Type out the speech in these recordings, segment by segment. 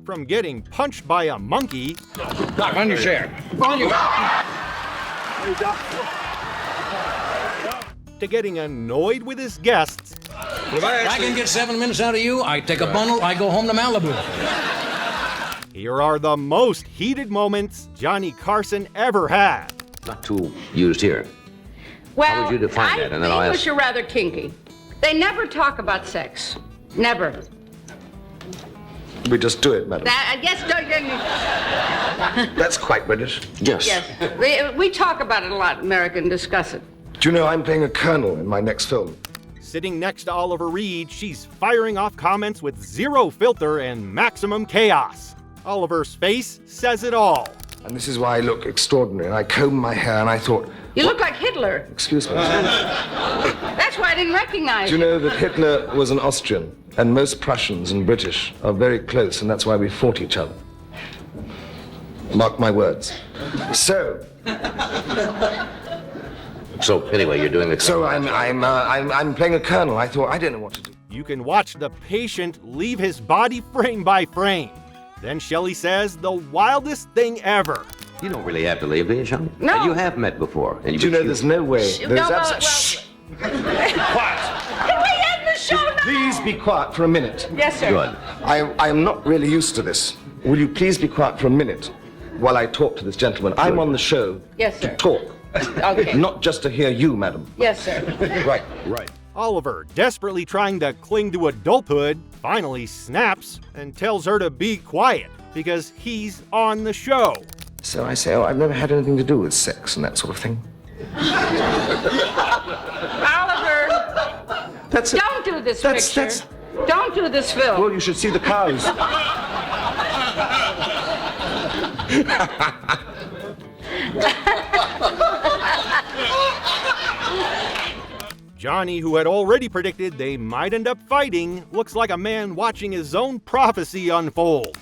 From getting punched by a monkey. Doc, on your chair. On your... To getting annoyed with his guests. If I can get 7 minutes out of you, I take a bundle, I go home to Malibu. Here are the most heated moments Johnny Carson ever had. Not too used here. Well, how would you define that? And then I'll ask. English are rather kinky. They never talk about sex. Never. We just do it, madam. Yes, That's quite British. Yes. yes. We talk about it a lot, American, discuss it. Do you know I'm playing a colonel in my next film? Sitting next to Oliver Reed, she's firing off comments with zero filter and maximum chaos. Oliver's face says it all. And this is why I look extraordinary. And I combed my hair and I thought... You look like Hitler. Excuse me. That's why I didn't recognize Do you know that Hitler was an Austrian? And most Prussians and British are very close, and that's why we fought each other. Mark my words. So anyway, you're doing the... So I'm playing a colonel. I thought, I don't know what to do. You can watch the patient leave his body frame by frame. Then Shelley says the wildest thing ever. You don't really have to leave, do you, Sean? No. And you have met before. And Do you know there's no way... There's Shh. Quiet. Can we end the show now? Please be quiet for a minute. Yes, sir. Good. I am not really used to this. Will you please be quiet for a minute while I talk to this gentleman? I'm on the show Yes, sir. to talk. Okay. Not just to hear you, madam. Yes, sir. Right. Oliver, desperately trying to cling to adulthood, finally snaps and tells her to be quiet because he's on the show. So I say, I've never had anything to do with sex and that sort of thing. Oliver, That's it. don't do this That's- picture. Don't do this film. Well, you should see the cows. Johnny, who had already predicted they might end up fighting, looks like a man watching his own prophecy unfold.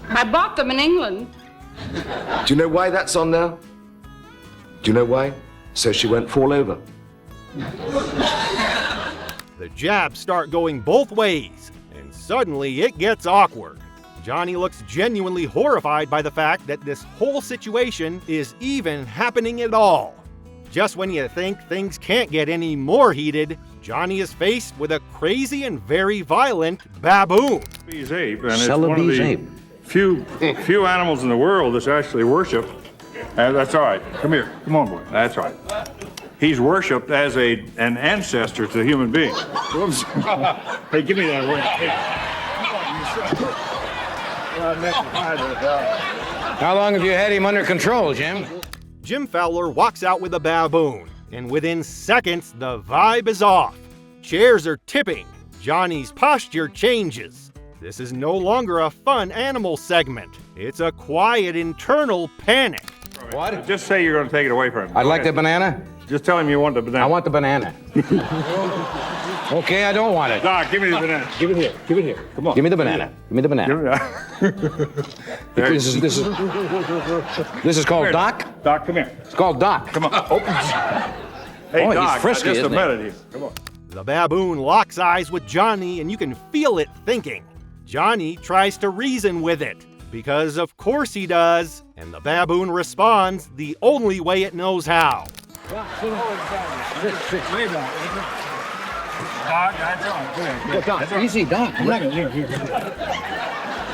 I bought them in England. Do you know why that's on there? Do you know why? So she won't fall over. The jabs start going both ways, and suddenly it gets awkward. Johnny looks genuinely horrified by the fact that this whole situation is even happening at all. Just when you think things can't get any more heated, Johnny is faced with a crazy and very violent baboon. Celebes ape, and it's Celebes one of the ape. few animals in the world that's actually worshipped. That's all right. Come here. Come on, boy. That's right. He's worshipped as an ancestor to human beings. Whoops. Hey, give me that. How long have you had him under control, Jim? Jim Fowler walks out with a baboon, and within seconds, the vibe is off. Chairs are tipping. Johnny's posture changes. This is no longer a fun animal segment. It's a quiet internal panic. What? Just say you're going to take it away from him. I'd like the banana. Just tell him you want the banana. I want the banana. Okay, I don't want it. Doc, give me the banana. Give it here. Give it here. Come on. Give me the banana. Give me the banana. This is called Doc? Doc, come here. It's called Doc. Come on. Open. Hey, Boy, he's Doc, frisky, just a isn't he? minute here. Come on. The baboon locks eyes with Johnny, and you can feel it thinking. Johnny tries to reason with it, because of course he does, and the baboon responds the only way it knows how. Doc, that's all. Doc, easy, Doc.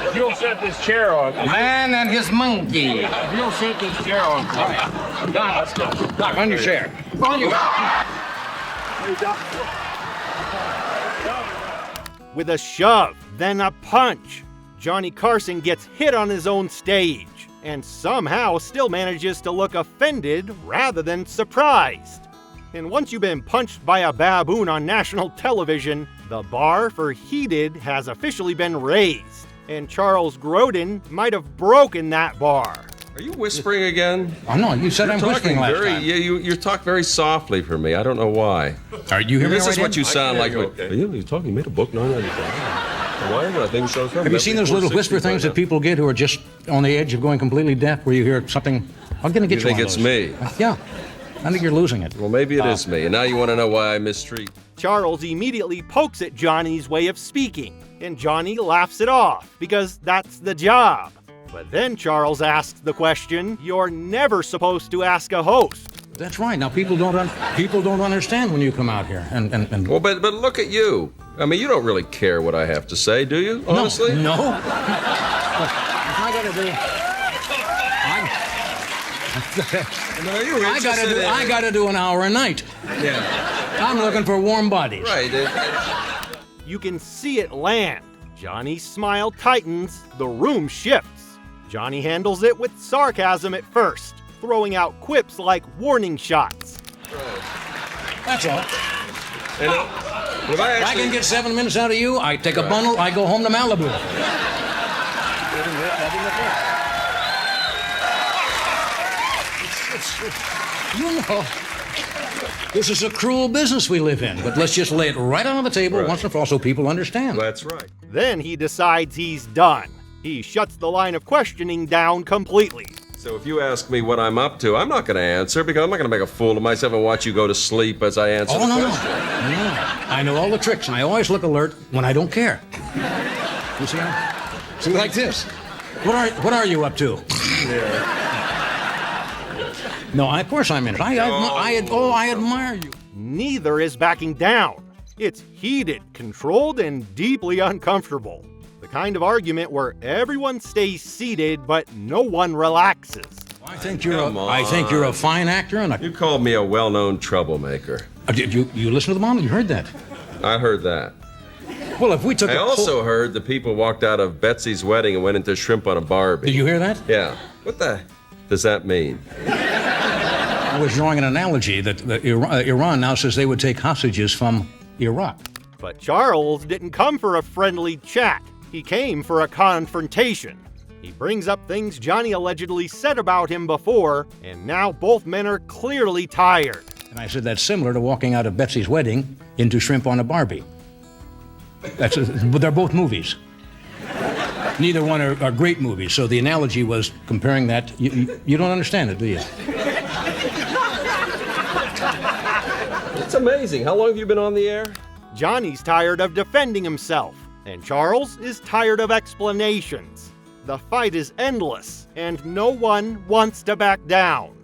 If you'll set this chair on. Man and his monkey. If you'll set this chair on. Doc, let's go. Doc, on your chair. On your... With a shove, then a punch, Johnny Carson gets hit on his own stage, and somehow still manages to look offended rather than surprised. And once you've been punched by a baboon on national television, the bar for heated has officially been raised, and Charles Grodin might have broken that bar. Are you whispering again? Oh, no, you said I'm whispering last time. Yeah, you talk very softly for me. I don't know why. Are you hearing me This right is what now? you sound like. Okay. You're talking. You made a book, Why? I think so. Have you seen those little whisper things that people get who are just on the edge of going completely deaf, where you hear something? I'm going to get You you think one it's of those. me? Yeah. I think you're losing it. Well, maybe it is me. And now you want to know why I mistreat Charles immediately pokes at Johnny's way of speaking, and Johnny laughs it off because that's the job. But then Charles asks the question you're never supposed to ask a host. That's right. Now people don't understand when you come out here. And Well, but look at you. I mean, you don't really care what I have to say, do you? Honestly? No. I gotta do an hour a night. Yeah. I'm looking for warm bodies. Right. You can see it land. Johnny's smile tightens, the room shifts. Johnny handles it with sarcasm at first, throwing out quips like warning shots. That's all. If I I can get 7 minutes out of you, I take a bundle, I go home to Malibu. You know, this is a cruel business we live in, but let's just lay it right on the table once and for all so people understand. That's right. Then he decides he's done. He shuts the line of questioning down completely. So if you ask me what I'm up to, I'm not going to answer because I'm not going to make a fool of myself and watch you go to sleep as I answer the No. question. I know all the tricks, and I always look alert when I don't care. You see See, like this. What are you up to? Yeah. No, of course I'm in it. I admire you. Neither is backing down. It's heated, controlled, and deeply uncomfortable. The kind of argument where everyone stays seated, but no one relaxes. I think you're a fine actor, and You called me a well-known troublemaker. Did you listen to the mom? You heard that? I heard that. Well, if we took I also heard the people walked out of Betsy's wedding and went into shrimp on a Barbie. Did you hear that? Yeah. What the does that mean? I was drawing an analogy that Iran now says they would take hostages from Iraq. But Charles didn't come for a friendly chat. He came for a confrontation. He brings up things Johnny allegedly said about him before, and now both men are clearly tired. And I said that's similar to walking out of Betsy's wedding into Shrimp on a Barbie. But they're both movies. Neither one are great movies, so the analogy was comparing that. You don't understand it, do you? It's amazing. How long have you been on the air? Johnny's tired of defending himself, and Charles is tired of explanations. The fight is endless, and no one wants to back down.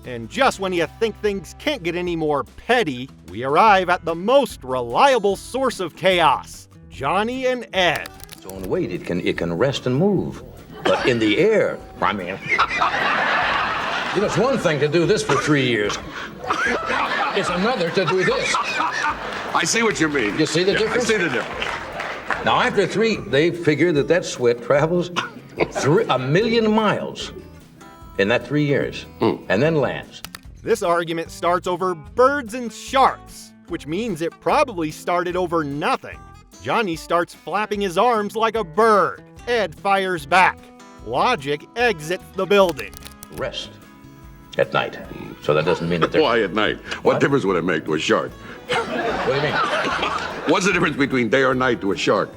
And just when you think things can't get any more petty, we arrive at the most reliable source of chaos, Johnny and Ed. Its own weight, it can rest and move. But in the air, I mean, it's one thing to do this for 3 years. It's another to do this. I see what you mean. You see the difference? I see the difference. Now, after 3, they figure that sweat travels 1 million miles in that 3 years, and then lands. This argument starts over birds and sharks, which means it probably started over nothing. Johnny starts flapping his arms like a bird. Ed fires back. Logic exits the building. Rest at night. So that doesn't mean that they're... Why at night? What difference would it make to a shark? What do you mean? What's the difference between day or night to a shark?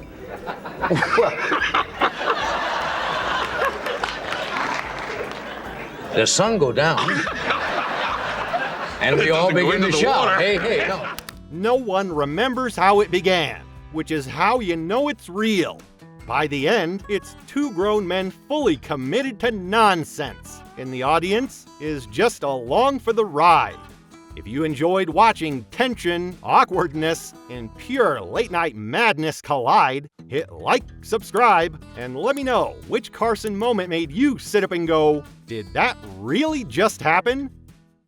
The sun go down, and we all begin to shout, hey, no. No one remembers how it began, which is how you know it's real. By the end, it's 2 grown men fully committed to nonsense, and the audience is just along for the ride. If you enjoyed watching tension, awkwardness, and pure late-night madness collide, hit like, subscribe, and let me know which Carson moment made you sit up and go, did that really just happen?